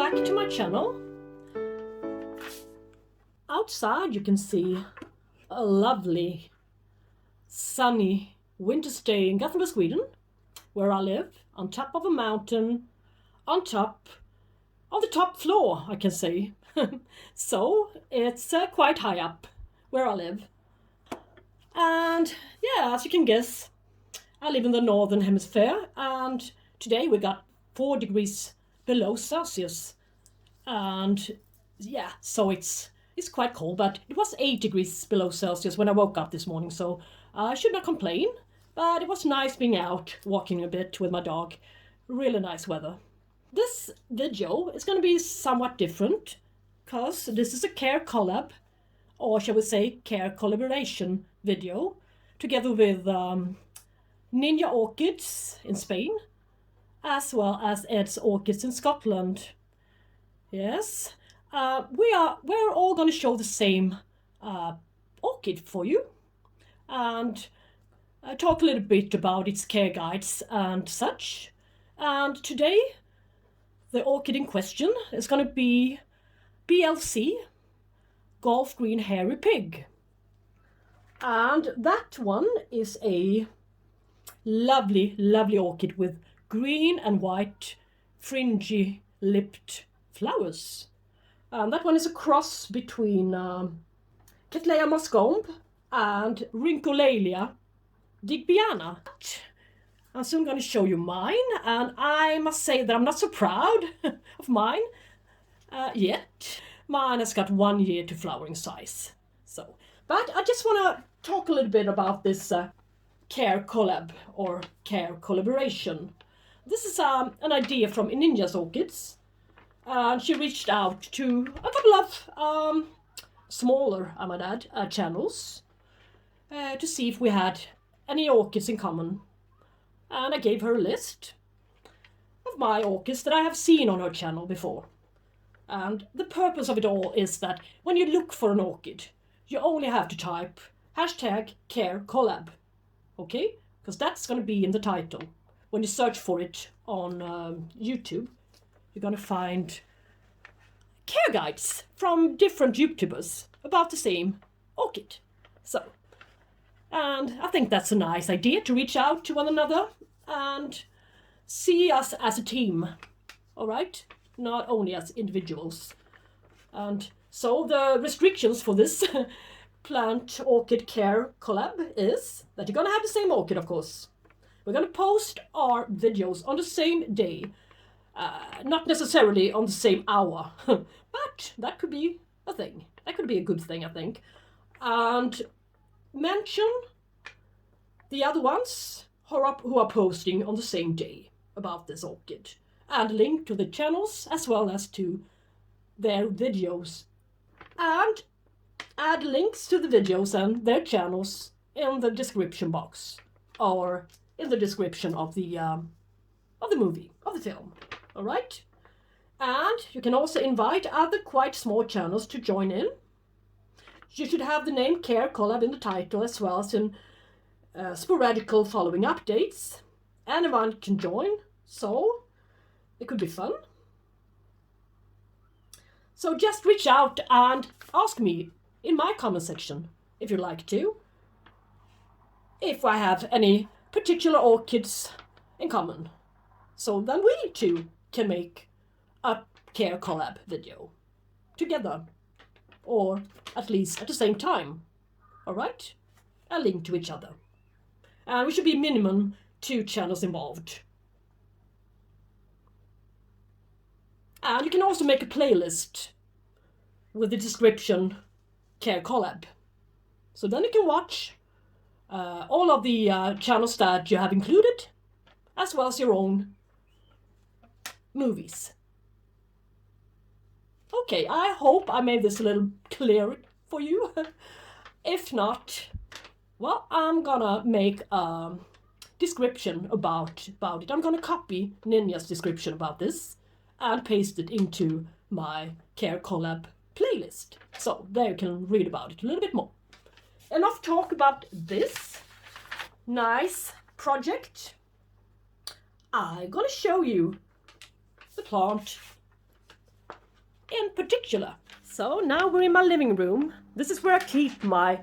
back to my channel. Outside you can see a lovely sunny winter's day in Gothenburg, Sweden, where I live, on top of a mountain, on top of the top floor, I can say. So it's quite high up where I live. And yeah, as you can guess, I live in the northern hemisphere, and today we got 4 degrees below Celsius. And yeah, so it's quite cold, but it was 8 degrees below Celsius when I woke up this morning, so I should not complain. But it was nice being out, walking a bit with my dog. Really nice weather. This video is going to be somewhat different, because this is a care collab, or shall we say care collaboration video, together with Ninja Orchids in Spain, as well as Eds Orchids in Scotland. Yes, we're all going to show the same orchid for you, and talk a little bit about its care guides and such. And today, the orchid in question is going to be Rlc Golf Green Hairy Pig. And that one is a lovely, lovely orchid with green and white fringy lipped flowers. And that one is a cross between Cattleya Golf and Rhynlaeliocattleya Golf. I'm soon going to show you mine, and I must say that I'm not so proud of mine yet. Mine has got 1 year to flowering size. So, but I just want to talk a little bit about this care collab or care collaboration. This is an idea from Ninja Orchids, and she reached out to a couple of smaller, I might add, channels to see if we had any orchids in common. And I gave her a list of my orchids that I have seen on her channel before. And the purpose of it all is that when you look for an orchid, you only have to type #carecollab, okay? Because that's going to be in the title. When you search for it on YouTube, you're going to find care guides from different YouTubers about the same orchid. So, and I think that's a nice idea, to reach out to one another and see us as a team, all right? Not only as individuals. And so the restrictions for this plant orchid care collab is that you're going to have the same orchid, of course. We're going to post our videos on the same day, not necessarily on the same hour, but that could be a thing. That could be a good thing, I think. And mention the other ones who are posting on the same day about this orchid, and link to the channels as well as to their videos, and add links to the videos and their channels in the description box, or in the description of the movie, of the film. All right? And you can also invite other quite small channels to join in. You should have the name Care Collab in the title, as well as in sporadical following updates. Anyone can join, so it could be fun. So just reach out and ask me in my comment section, if you'd like to, if I have any particular orchids in common. So then we two can make a care collab video together, or at least at the same time. All right? A link to each other. And we should be minimum 2 channels involved. And you can also make a playlist with the description care collab. So then you can watch all of the channels that you have included, as well as your own movies. Okay, I hope I made this a little clearer for you. If not, well, I'm gonna make a description about it. I'm gonna copy Ninja's description about this and paste it into my care collab playlist. So there you can read about it a little bit more. Enough talk about this nice project. I'm gonna show you the plant in particular. So now we're in my living room. This is where I keep my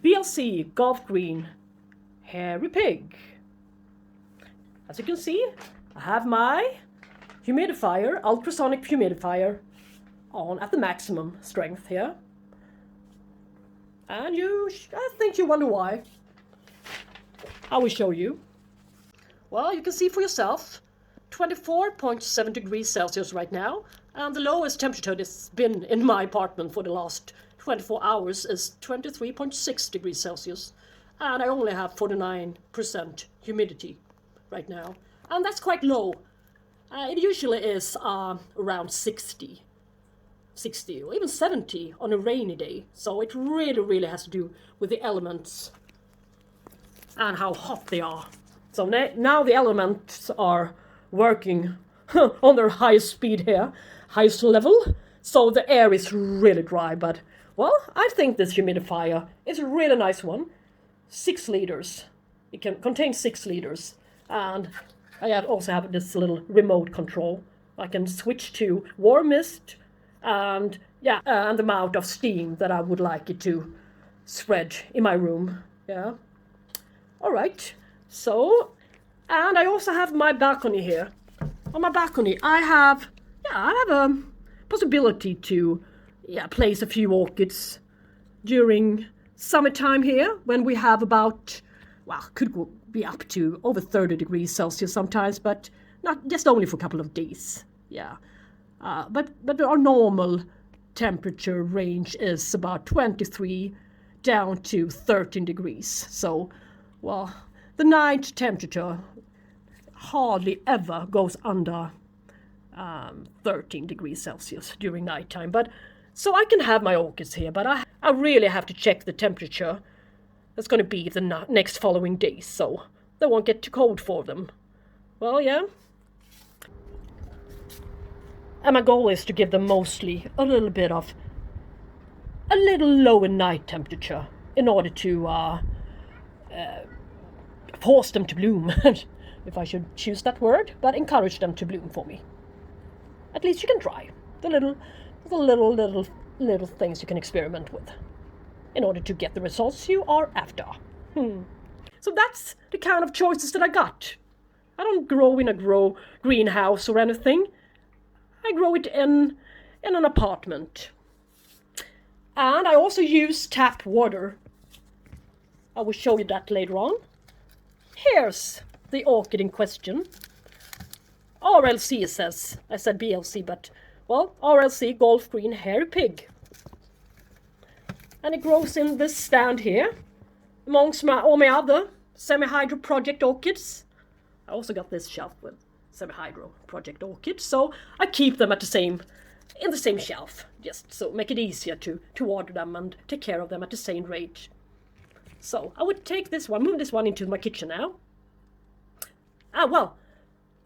Rlc Golf Green Hairy Pig. As you can see, I have my humidifier, ultrasonic humidifier, on at the maximum strength here. And I think you wonder why. I will show you. Well, you can see for yourself, 24.7 degrees Celsius right now, and the lowest temperature that's been in my apartment for the last 24 hours is 23.6 degrees Celsius, and I only have 49% humidity right now, and that's quite low. It usually is around 60 or even 70 on a rainy day, so it really has to do with the elements and how hot they are. So now the elements are working on their highest speed here, highest level, so the air is really dry. But, well, I think this humidifier is a really nice one. 6 liters. It can contain 6 liters. And I also have this little remote control. I can switch to warm mist and the amount of steam that I would like it to spread in my room. Yeah. All right. So, and I also have my balcony here. On my balcony, I have a possibility to place a few orchids during summertime here, when we have about, well, could be up to over 30 degrees Celsius sometimes, but not just only for a couple of days. Yeah, but our normal temperature range is about 23 down to 13 degrees. So, well, the night temperature hardly ever goes under 13 degrees Celsius during nighttime. But so I can have my orchids here, but I really have to check the temperature that's going to be the next following days, so they won't get too cold for them. Well, yeah. And my goal is to give them mostly a little lower night temperature in order to force them to bloom, if I should choose that word, but encourage them to bloom for me. At least you can try the little things you can experiment with in order to get the results you are after. So that's the kind of choices that I got. I don't grow in a greenhouse or anything. I grow it in an apartment. And I also use tap water. I will show you that later on. Here's the orchid in question. Rlc, it says. I said BLC, but, well, Rlc Golf Green Hairy Pig. And it grows in this stand here, amongst all my other semi-hydro project orchids. I also got this shelf with semi-hydro project orchids, so I keep them in the same shelf, just so make it easier to water them and take care of them at the same rate. So I would move this one into my kitchen now. Well,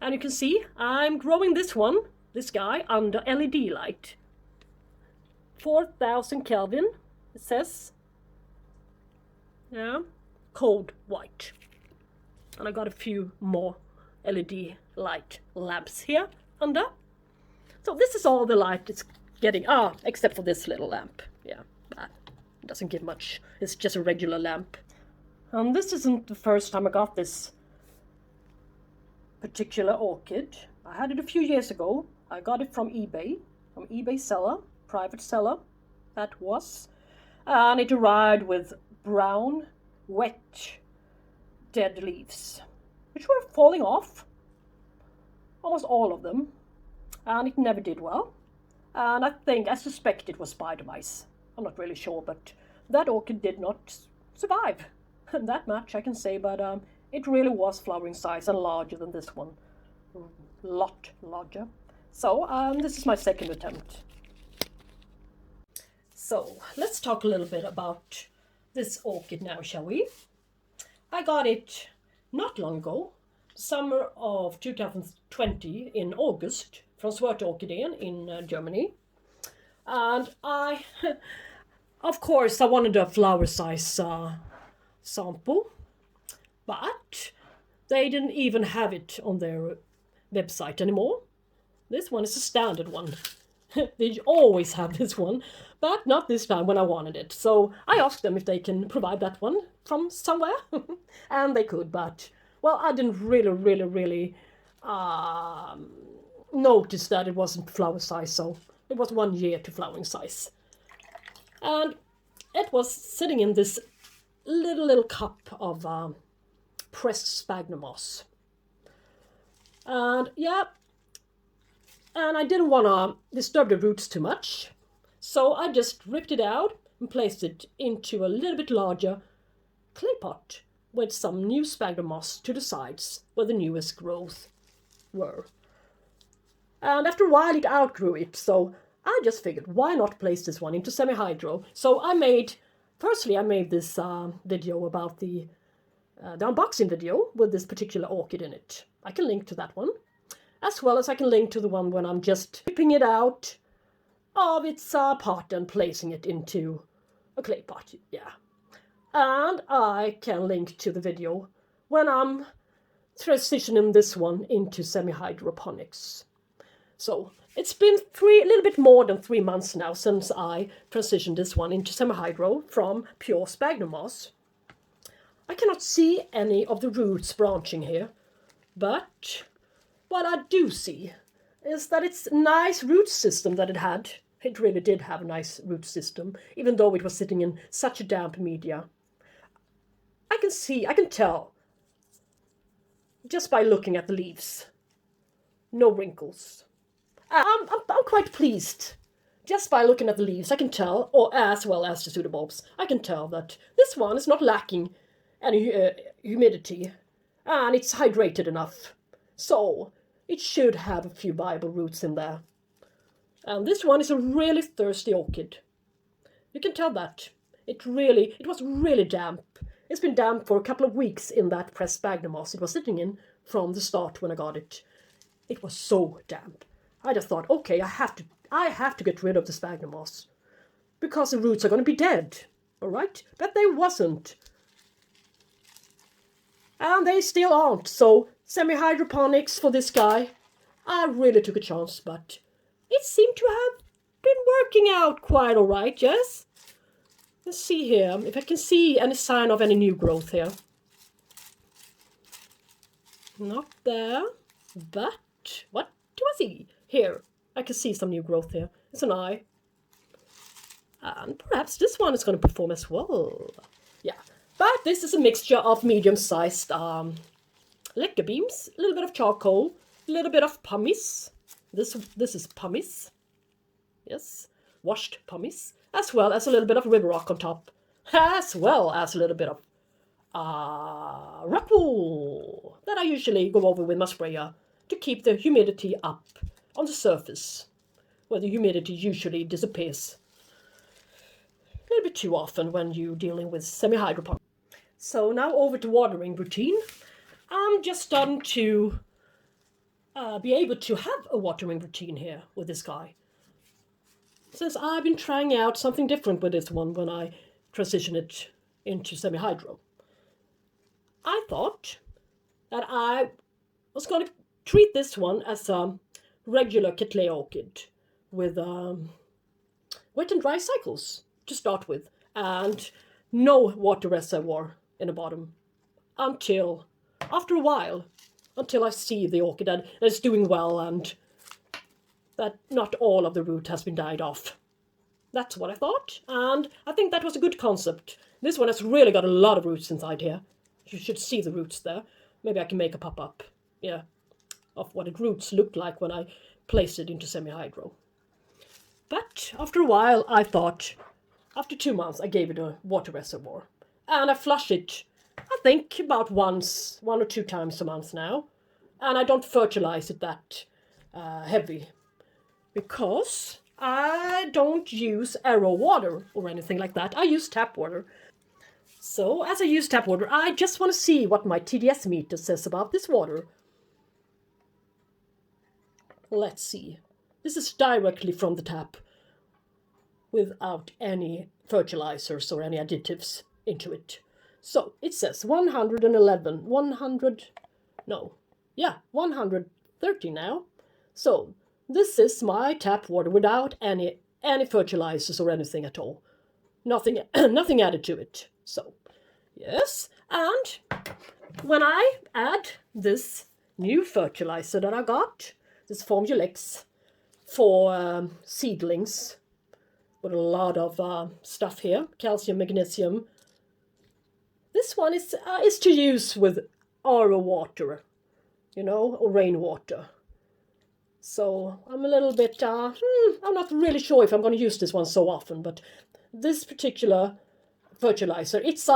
and you can see I'm growing this guy, under LED light. 4,000 Kelvin, it says. Yeah, cold white. And I got a few more LED light lamps here under. So this is all the light it's getting, except for this little lamp. Yeah, but it doesn't give much. It's just a regular lamp. And this isn't the first time I got this particular orchid. I had it a few years ago. I got it from eBay seller, private seller, that was. And it arrived with brown, wet, dead leaves, which were falling off, almost all of them, and it never did well. And I suspect it was spider mice. I'm not really sure, but that orchid did not survive. That much I can say, but it really was flowering size and larger than this one. A lot larger. So this is my second attempt. So let's talk a little bit about this orchid now, shall we? I got it not long ago, summer of 2020 in August, from Svarte Orchideen in Germany. And of course, I wanted a flower size sample, but they didn't even have it on their website anymore. This one is a standard one. They always have this one, but not this time when I wanted it. So I asked them if they can provide that one from somewhere, and they could, but, well, I didn't really notice that it wasn't flower size, so it was 1 year to flowering size. And it was sitting in this little cup of pressed sphagnum moss. And yeah, and I didn't want to disturb the roots too much, so I just ripped it out and placed it into a little bit larger clay pot with some new sphagnum moss to the sides where the newest growth were. And after a while it outgrew it, so I just figured, why not place this one into semi-hydro? So firstly I made this video about the unboxing video with this particular orchid in it. I can link to that one, as well as I can link to the one when I'm just ripping it out of its pot and placing it into a clay pot, yeah. And I can link to the video when I'm transitioning this one into semi-hydroponics. So it's been a little bit more than 3 months now since I transitioned this one into semi-hydro from pure sphagnum moss. I cannot see any of the roots branching here, but what I do see is that it's a nice root system that it had. It really did have a nice root system, even though it was sitting in such a damp media. I can tell, just by looking at the leaves. No wrinkles. I'm quite pleased. Just by looking at the leaves, I can tell, or as well as the pseudobulbs, I can tell that this one is not lacking any humidity, and it's hydrated enough. So it should have a few viable roots in there. And this one is a really thirsty orchid. You can tell that. It was really damp. It's been damp for a couple of weeks in that pressed sphagnum moss it was sitting in from the start when I got it. It was so damp. I just thought, okay, I have to get rid of the sphagnum moss, because the roots are going to be dead, all right? But they wasn't. And they still aren't, so semi-hydroponics for this guy, I really took a chance, but it seemed to have been working out quite all right, yes? Let's see here, if I can see any sign of any new growth here. Not there, but what do I see? Here, I can see some new growth here. It's an eye. And perhaps this one is going to perform as well. Yeah, but this is a mixture of medium-sized liquor beams, a little bit of charcoal, a little bit of pumice. This is pumice. Yes, washed pumice, as well as a little bit of river rock on top, as well as a little bit of rock wool that I usually go over with my sprayer to keep the humidity up on the surface, where the humidity usually disappears a little bit too often when you're dealing with semi-hydroponics. So now over to watering routine. I'm just starting to be able to have a watering routine here with this guy, since I've been trying out something different with this one when I transition it into semi-hydro. I thought that I was going to treat this one as a regular cattleya orchid with wet and dry cycles to start with, and no water reservoir in the bottom until after a while, until I see the orchid that it's doing well and that not all of the root has been died off. That's what I thought, and I think that was a good concept. This one has really got a lot of roots inside here. You should see the roots there. Maybe I can make a pop-up, yeah, of what the roots looked like when I placed it into semi-hydro. But after a while, I thought, after 2 months, I gave it a water reservoir. And I flush it, I think, about one or two times a month now. And I don't fertilize it that heavy, because I don't use arrow water or anything like that. I use tap water. So, as I use tap water, I just want to see what my TDS meter says about this water. Let's see. This is directly from the tap, without any fertilizers or any additives into it. So, it says 130 now. So, this is my tap water without any fertilizers or anything at all. Nothing, nothing added to it. So, yes, and when I add this new fertilizer that I got, this Formulix for seedlings, with a lot of stuff here, calcium, magnesium. This one is to use with RO water, you know, or rainwater. So I'm a little bit, I'm not really sure if I'm going to use this one so often, but this particular fertilizer, its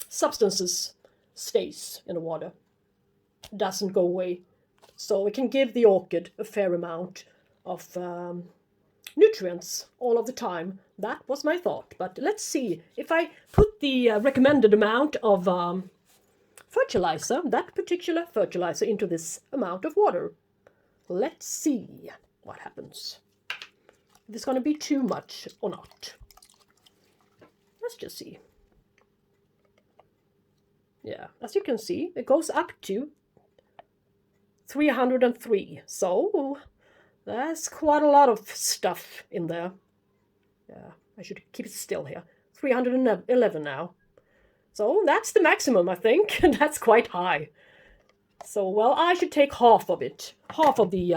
substances stays in the water, doesn't go away. So it can give the orchid a fair amount of nutrients all of the time. That was my thought. But let's see, if I put the recommended amount of fertilizer, that particular fertilizer, into this amount of water, let's see what happens. If it's going to be too much or not. Let's just see. Yeah, as you can see, it goes up to 303. So there's quite a lot of stuff in there. Yeah, I should keep it still here. 311 now. So that's the maximum, I think. And that's quite high. So, well, I should take half of it. Half of the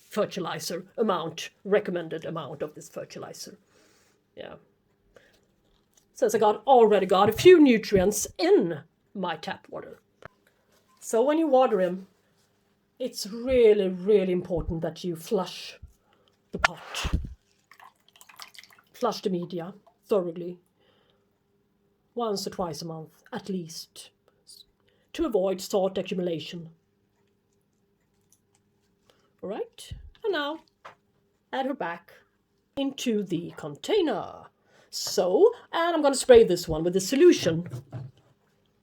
fertilizer amount, recommended amount of this fertilizer. Yeah. Since I already got a few nutrients in my tap water. So when you water him, it's really, really important that you flush the pot. Flush the media thoroughly. Once or twice a month, at least, to avoid salt accumulation. All right, and now add her back into the container. So, and I'm going to spray this one with the solution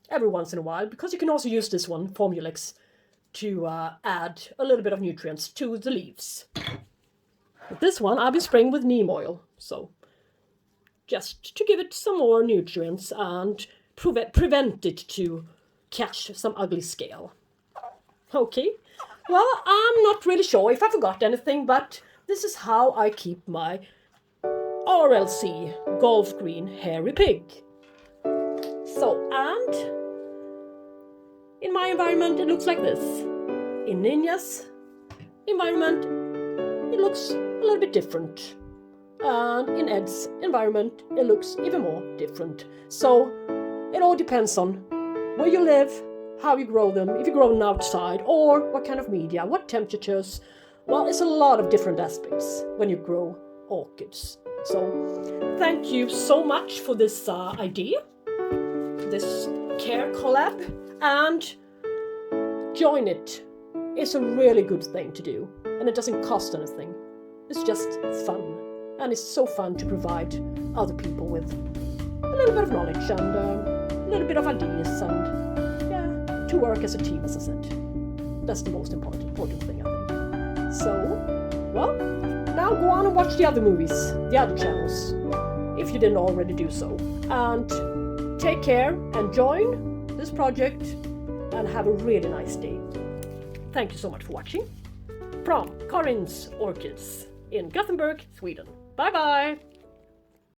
every once in a while, because you can also use this one, Formulix, to add a little bit of nutrients to the leaves. With this one, I'll be spraying with neem oil, so just to give it some more nutrients and prevent it to catch some ugly scale. Okay, well, I'm not really sure if I forgot anything, but this is how I keep my Rlc Golf Green Hairy Pig. So, and in my environment it looks like this. In Ninja's environment it looks a little bit different. And in Ed's environment it looks even more different. So it all depends on where you live, how you grow them, if you grow them outside, or what kind of media, what temperatures. Well, it's a lot of different aspects when you grow orchids. So thank you so much for this idea, this care collab, and join it. It's a really good thing to do, and it doesn't cost anything. It's just fun, and it's so fun to provide other people with a little bit of knowledge and a little bit of ideas, and yeah, to work as a team, as I said. That's the most important thing, I think. So, well, now go on and watch the other movies, the other channels, if you didn't already do so. And take care and join this project and have a really nice day. Thank you so much for watching. From Karins Orchids in Gothenburg, Sweden. Bye bye!